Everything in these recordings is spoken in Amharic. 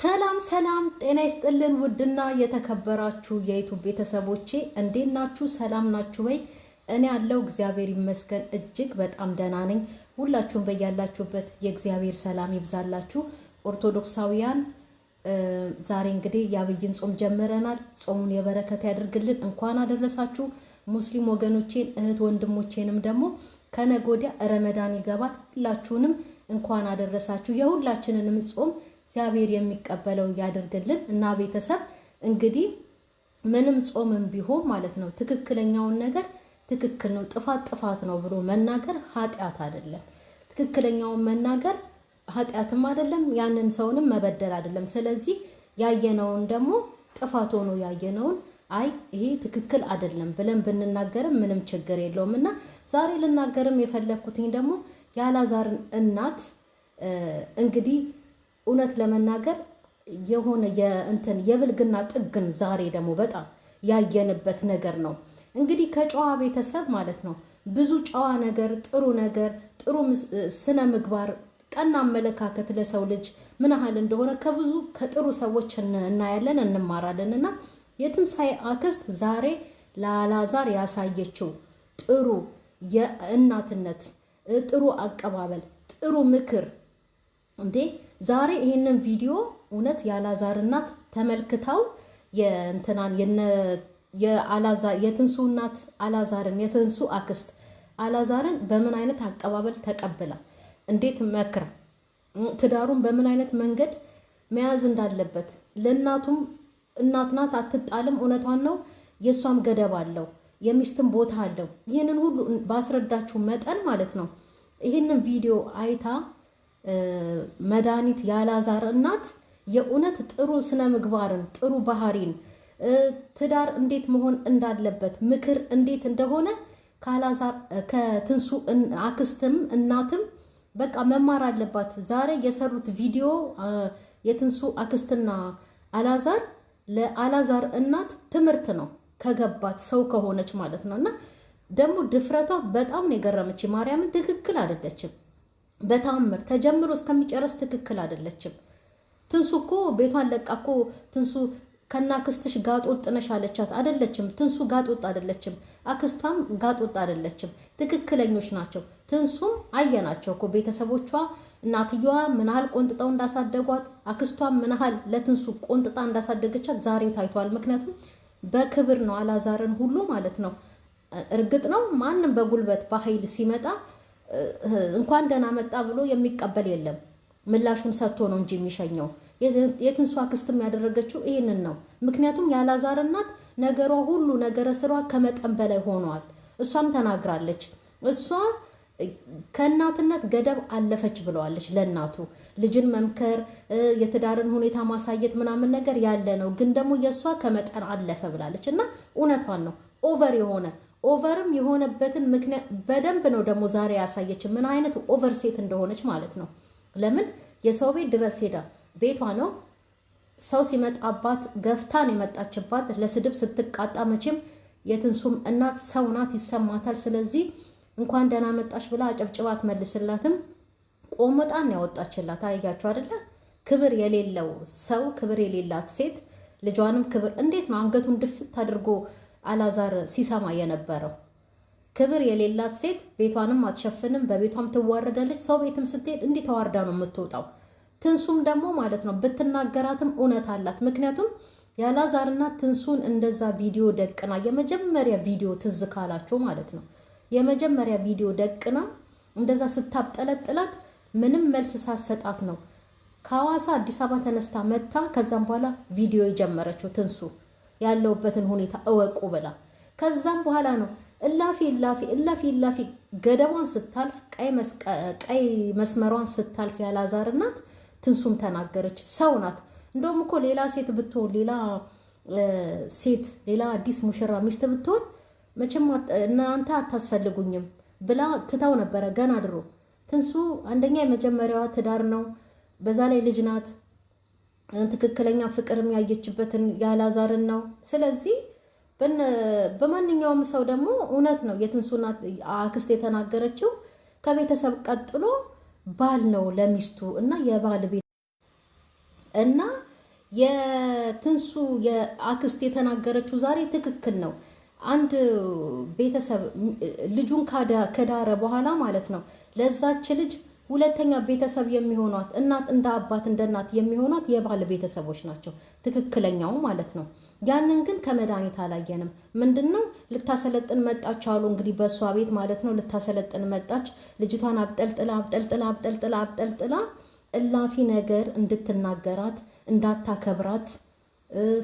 ሰላም ሰላም ጤና ይስጥልን ውድና የተከበራችሁ የዩቲዩብ ቤተሰቦቼ እንዴት ናችሁ? ሰላም ናችሁ ወይ? እኔ ያለው እግዚአብሔር ይመስገን እጅግ በጣም ደህና ነኝ። ሁላችሁም በያላችሁበት የእግዚአብሔር ሰላም ይብዛላችሁ። ኦርቶዶክሳውያን ዛሬ እንግዲህ የአብይን ጾም ጀምረናል። ጾሙን የበረከት ያድርግልን። እንኳን አደረሳችሁ። ሙስሊም ወገኖቼን እህት ወንድሞቼንም ደግሞ ከነገ ወዲያ ረመዳን ይገባል። ሁላችሁንም እንኳን አደረሳችሁ። የሁላችንንም ጾም እግዚአብሔር የሚቀበለው ያደርግልን እና ቤተሰብ እንግዲህ ምንም ጾምም ቢሆን ማለት ነው ትክክለኛውን ነገር ትክክል ነው፣ ጥፋት ነው ብሎ መናገር ኃጢአት አይደለም። ትክክለኛውን መናገር ኃጢአትም አይደለም፣ ያንን ሰውንም መበደል አይደለም። ስለዚህ ያየነውን ደግሞ ጥፋት ሆኖ ያየነውን አይ ይሄ ትክክል አይደለም ብለን ብንናገርም ምንም ችግር የለውም እና ዛሬ ልናገርም የፈለኩትኝ ደግሞ የአላዛርን እናት እንግዲህ እውነት ለመናገር የሆነ የብልግና ጥግን ዛሬ ደግሞ በጣም ያየንበት ነገር ነው። እንግዲህ ከጨዋ ቤተሰብ ማለት ነው ብዙ ጨዋ ነገር፣ ጥሩ ስነ ምግባር፣ ቀና አመለካከት ለሰው ልጅ ምን ያህል እንደሆነ ከጥሩ ሰዎች እናያለን እንማራለን። እና የትንሣኤ አክስት ዛሬ ለአላዛር ያሳየችው ጥሩ የእናትነት ጥሩ አቀባበል፣ ጥሩ ምክር እንዴ ዛሬ ይሄንን ቪዲዮ እውነት የአላዛር እናት ተመልክታው የአላዛር የትንሱ እናት የትንሱ አክስት አላዛርን በምን አይነት አቀባበል ተቀብላ እንዴት መክራ ትዳሩን በምን አይነት መንገድ መያዝ እንዳለበት ለእናቱም እናት ናት አትጣልም፣ እውነቷን ነው። የሷም ገደብ አለው፣ የሚስትም ቦታ አለው። ይህንን ሁሉ ባስረዳችሁ መጠን ማለት ነው ይህንን ቪዲዮ አይታ መድኃኒት የአላዛር እናት የእውነት ጥሩ ስነ ምግባርን፣ ጥሩ ባህሪን፣ ትዳር እንዴት መሆን እንዳለበት ምክር እንዴት እንደሆነ ከአላዛር ከትንሱ አክስትም እናትም በቃ መማር አለባት። ዛሬ የሰሩት ቪዲዮ የትንሱ አክስትና አላዛር ለአላዛር እናት ትምህርት ነው ከገባት ሰው ከሆነች ማለት ነው። እና ደግሞ ድፍረቷ በጣም ነው የገረመች። ማርያምን ትክክል አይደለችም። በታምር ተጀምሮ እስከሚጨርስ ትክክል አይደለችም። ትንሱ እኮ ቤቷን ለቃ እኮ ትንሱ ከናክስትሽ ጋጥ ወጥ ነሽ አለቻት። አይደለችም። ትንሱ ጋጥ ወጥ አይደለችም። አክስቷም ጋጥ ወጥ አይደለችም። ትክክለኞች ናቸው። ትንሱም አየናቸው እኮ ቤተሰቦቿ እናትየዋ ምን ያህል ቆንጥጠው እንዳሳደጓት፣ አክስቷም ምን ያህል ለትንሱ ቆንጥጣ እንዳሳደገቻት ዛሬ ታይቷል። ምክንያቱም በክብር ነው አላዛርን ሁሉ ማለት ነው። እርግጥ ነው ማንም በጉልበት በኃይል ሲመጣ እንኳን ደህና መጣ ብሎ የሚቀበል የለም። ምላሹን ሰጥቶ ነው እንጂ የሚሸኘው። የትንሱ አክስትም ያደረገችው ይህንን ነው። ምክንያቱም የአላዛር እናት ነገሯ ሁሉ ነገረ ስሯ ከመጠን በላይ ሆኗል። እሷም ተናግራለች። እሷ ከእናትነት ገደብ አለፈች ብለዋለች። ለእናቱ ልጅን መምከር፣ የትዳርን ሁኔታ ማሳየት ምናምን ነገር ያለ ነው፣ ግን ደግሞ የእሷ ከመጠን አለፈ ብላለች እና እውነቷን ነው። ኦቨርም የሆነበትን ምክንያት በደንብ ነው ደግሞ ዛሬ ያሳየች ምን አይነት ኦቨር ሴት እንደሆነች ማለት ነው። ለምን የሰው ቤት ድረስ ሄዳ ቤቷ ነው ሰው ሲመጣባት ገፍታን የመጣችባት ለስድብ ስትቃጣ መቼም የትንሱም እናት ሰው ናት፣ ይሰማታል። ስለዚህ እንኳን ደህና መጣሽ ብላ አጨብጭባት መልስላትም ቆመጣን ያወጣችላት። አያችሁ አይደለ? ክብር የሌለው ሰው፣ ክብር የሌላት ሴት ልጇንም ክብር እንዴት ነው አንገቱን ድፍት አድርጎ አላዛር ሲሰማ የነበረው። ክብር የሌላት ሴት ቤቷንም አትሸፍንም፣ በቤቷም ትዋረዳለች። ሰው ቤትም ስትሄድ እንዲህ ተዋርዳ ነው የምትወጣው። ትንሱም ደግሞ ማለት ነው ብትናገራትም እውነት አላት። ምክንያቱም የአላዛር እናት ትንሱን እንደዛ ቪዲዮ ደቅና የመጀመሪያ ቪዲዮ ትዝ ካላቸው ማለት ነው የመጀመሪያ ቪዲዮ ደቅና እንደዛ ስታብጠለጥላት ምንም መልስ ሳሰጣት ነው ከሐዋሳ አዲስ አበባ ተነስታ መታ ከዛም በኋላ ቪዲዮ የጀመረችው ትንሱ ያለውበትን ሁኔታ እወቁ ብላ። ከዛም በኋላ ነው እላፊ ገደቧን ስታልፍ ቀይ መስመሯን ስታልፍ የአላዛር እናት ትንሱም ተናገረች። ሰው ናት። እንደውም እኮ ሌላ ሴት ብትሆን ሌላ አዲስ ሙሽራ ሚስት ብትሆን መቼም እናንተ አታስፈልጉኝም ብላ ትታው ነበረ ገና ድሮ። ትንሱ አንደኛ የመጀመሪያዋ ትዳር ነው፣ በዛ ላይ ልጅ ናት። ትክክለኛ ፍቅርም ያየችበትን የአላዛርን ነው። ስለዚህ በማንኛውም ሰው ደግሞ እውነት ነው የትንሱ አክስት የተናገረችው ከቤተሰብ ቀጥሎ ባል ነው ለሚስቱ እና የባል ቤት እና የትንሱ የአክስት የተናገረችው ዛሬ ትክክል ነው። አንድ ቤተሰብ ልጁን ከዳረ በኋላ ማለት ነው ለዛች ልጅ ሁለተኛ ቤተሰብ የሚሆኗት እናት እንደ አባት እንደ እናት የሚሆኗት የባል ቤተሰቦች ናቸው፣ ትክክለኛው ማለት ነው። ያንን ግን ከመድኃኒት አላየንም። ምንድነው ልታሰለጥን መጣች አሉ እንግዲህ በእሷ ቤት ማለት ነው። ልታሰለጥን መጣች። ልጅቷን አብጠልጥላ እላፊ ነገር እንድትናገራት እንዳታከብራት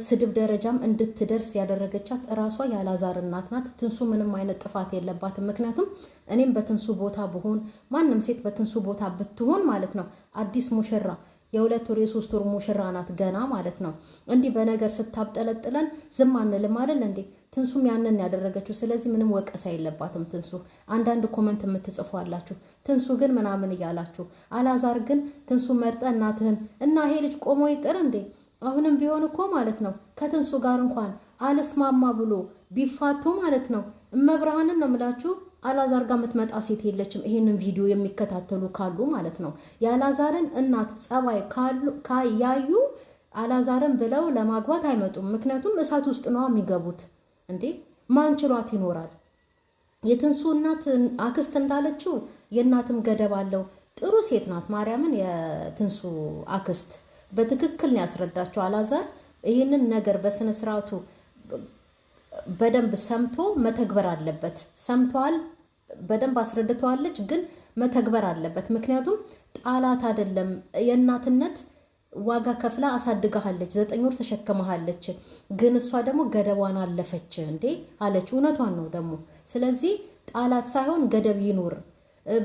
ስድብ ደረጃም እንድትደርስ ያደረገቻት እራሷ የአላዛር እናት ናት። ትንሱ ምንም አይነት ጥፋት የለባትም። ምክንያቱም እኔም በትንሱ ቦታ ብሆን ማንም ሴት በትንሱ ቦታ ብትሆን ማለት ነው አዲስ ሙሽራ የ2 ወር የ3 ወር ሙሽራ ናት ገና ማለት ነው። እንዲህ በነገር ስታብጠለጥለን ዝም አንልም አይደል እንዴ? ትንሱም ያንን ያደረገችው። ስለዚህ ምንም ወቀሳ የለባትም ትንሱ። አንዳንድ ኮመንት የምትጽፉ አላችሁ ትንሱ ግን ምናምን እያላችሁ። አላዛር ግን ትንሱ መርጠ እናትህን እና ይሄ ልጅ ቆሞ ይቅር እንዴ? አሁንም ቢሆን እኮ ማለት ነው ከትንሱ ጋር እንኳን አልስማማ ብሎ ቢፋቱ ማለት ነው እመብርሃንን ነው የምላችሁ አላዛር ጋር የምትመጣ ሴት የለችም። ይሄንን ቪዲዮ የሚከታተሉ ካሉ ማለት ነው የአላዛርን እናት ጸባይ ያዩ አላዛርን ብለው ለማግባት አይመጡም። ምክንያቱም እሳት ውስጥ ነው የሚገቡት እንዴ። ማን ችሏት ይኖራል? የትንሱ እናት አክስት እንዳለችው የእናትም ገደብ አለው። ጥሩ ሴት ናት ማርያምን። የትንሱ አክስት በትክክል ነው ያስረዳቸው። አላዛር ይህንን ነገር በስነ ስርዓቱ በደንብ ሰምቶ መተግበር አለበት። ሰምተዋል፣ በደንብ አስረድተዋለች፣ ግን መተግበር አለበት። ምክንያቱም ጣላት አይደለም የእናትነት ዋጋ ከፍላ አሳድጋሃለች፣ 9 ወር ተሸክመሃለች። ግን እሷ ደግሞ ገደቧን አለፈች እንዴ አለች። እውነቷን ነው ደግሞ። ስለዚህ ጣላት ሳይሆን ገደብ ይኑር።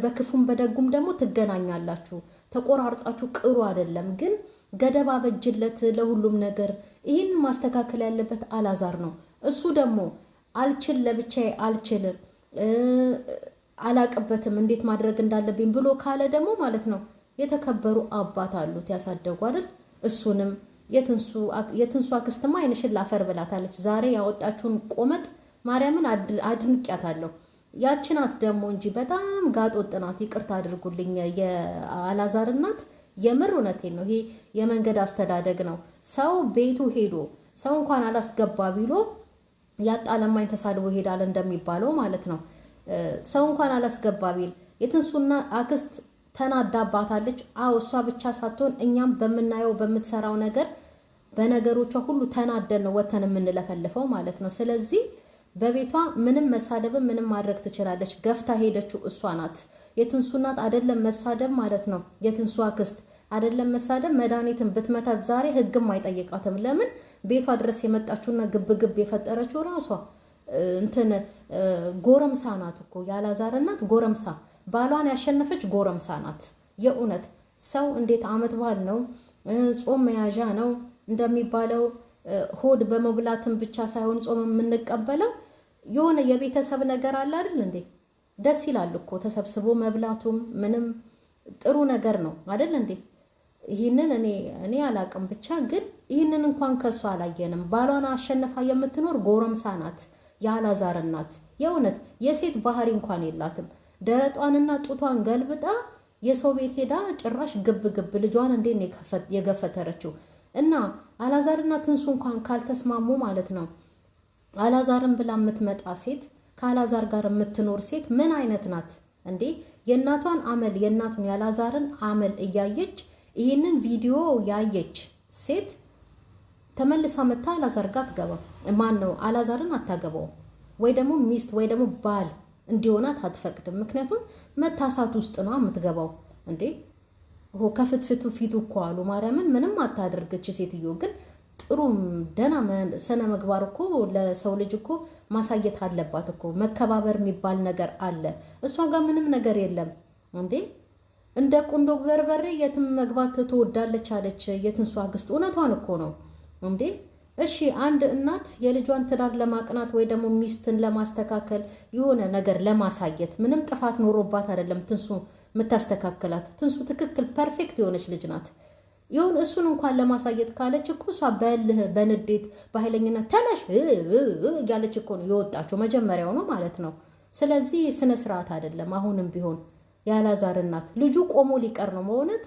በክፉም በደጉም ደግሞ ትገናኛላችሁ። ተቆራርጣችሁ ቅሩ አይደለም፣ ግን ገደብ አበጅለት ለሁሉም ነገር። ይህን ማስተካከል ያለበት አላዛር ነው። እሱ ደግሞ አልችል ለብቻዬ አልችልም አላቅበትም እንዴት ማድረግ እንዳለብኝ ብሎ ካለ ደግሞ ማለት ነው የተከበሩ አባት አሉት ያሳደጉ አይደል? እሱንም የትንሱ አክስትማ አይንሽን ላፈር ብላታለች። ዛሬ ያወጣችውን ቆመጥ ማርያምን አድንቂያታለሁ። ያችናት ደግሞ እንጂ በጣም ጋጦጥ ናት። ይቅርታ አድርጉልኝ የአላዛር እናት። የምር እውነቴን ነው። ይሄ የመንገድ አስተዳደግ ነው። ሰው ቤቱ ሄዶ ሰው እንኳን አላስገባ ቢሎ ያጣ ለማኝ ተሳድቦ ይሄዳል እንደሚባለው ማለት ነው። ሰው እንኳን አላስገባ ቢል የትንሱና አክስት ተናዳባታለች። አዎ እሷ ብቻ ሳትሆን እኛም በምናየው በምትሰራው ነገር በነገሮቿ ሁሉ ተናደን ነው ወተን የምንለፈልፈው ማለት ነው። ስለዚህ በቤቷ ምንም መሳደብም ምንም ማድረግ ትችላለች። ገፍታ ሄደችው እሷ ናት። የትንሱ እናት አይደለም መሳደብ ማለት ነው። የትንሱ አክስት አይደለም መሳደብ መድኃኒትን ብትመታት ዛሬ ህግም አይጠይቃትም። ለምን ቤቷ ድረስ የመጣችውና ግብግብ የፈጠረችው ራሷ እንትን ጎረምሳ ናት እኮ የአላዛር እናት ጎረምሳ፣ ባሏን ያሸነፈች ጎረምሳ ናት። የእውነት ሰው እንዴት አመት በዓል ነው ጾም መያዣ ነው እንደሚባለው ሆድ በመብላትም ብቻ ሳይሆን ጾም የምንቀበለው የሆነ የቤተሰብ ነገር አለ አይደል እንዴ? ደስ ይላል እኮ ተሰብስቦ መብላቱም ምንም ጥሩ ነገር ነው አይደል እንዴ? ይህንን እኔ አላቅም ብቻ ግን ይህንን እንኳን ከሱ አላየንም። ባሏን አሸነፋ የምትኖር ጎረምሳ ናት የአላዛር እናት። የእውነት የሴት ባህሪ እንኳን የላትም። ደረጧንና ጡቷን ገልብጣ የሰው ቤት ሄዳ ጭራሽ ግብ ልጇን እንዴት ነው የገፈተረችው? እና አላዛርና ትንሱ እንኳን ካልተስማሙ ማለት ነው አላዛርን ብላ የምትመጣ ሴት ከአላዛር ጋር የምትኖር ሴት ምን አይነት ናት እንዴ? የእናቷን አመል የእናቱን የአላዛርን አመል እያየች ይህንን ቪዲዮ ያየች ሴት ተመልሳ መታ አላዛር ጋር አትገባም። ማን ነው አላዛርን አታገባው፣ ወይ ደግሞ ሚስት ወይ ደግሞ ባል እንዲሆናት አትፈቅድም። ምክንያቱም መታሳት ውስጥ ነው የምትገባው እንዴ። ከፍትፍቱ ፊቱ እኮ አሉ ማርያምን ምንም አታደርገች ሴትዮ። ግን ጥሩ ደና ስነ ምግባር እኮ ለሰው ልጅ እኮ ማሳየት አለባት እኮ። መከባበር የሚባል ነገር አለ። እሷ ጋር ምንም ነገር የለም እንዴ። እንደ ቁንዶ በርበሬ የትም መግባት ትወዳለች አለች የትንሱ አክስት። እውነቷን እኮ ነው እንዴ። እሺ አንድ እናት የልጇን ትዳር ለማቅናት ወይ ደግሞ ሚስትን ለማስተካከል የሆነ ነገር ለማሳየት ምንም ጥፋት ኖሮባት አይደለም ትንሱ የምታስተካከላት። ትንሱ ትክክል ፐርፌክት የሆነች ልጅ ናት። ይሁን እሱን እንኳን ለማሳየት ካለች እኮ እሷ በልህ በንዴት በኃይለኝነት ተነሽ ያለች እኮ ነው የወጣችው መጀመሪያው ነው ማለት ነው። ስለዚህ ስነ ስርዓት አይደለም። አሁንም ቢሆን የአላዛር እናት ልጁ ቆሞ ሊቀር ነው በእውነት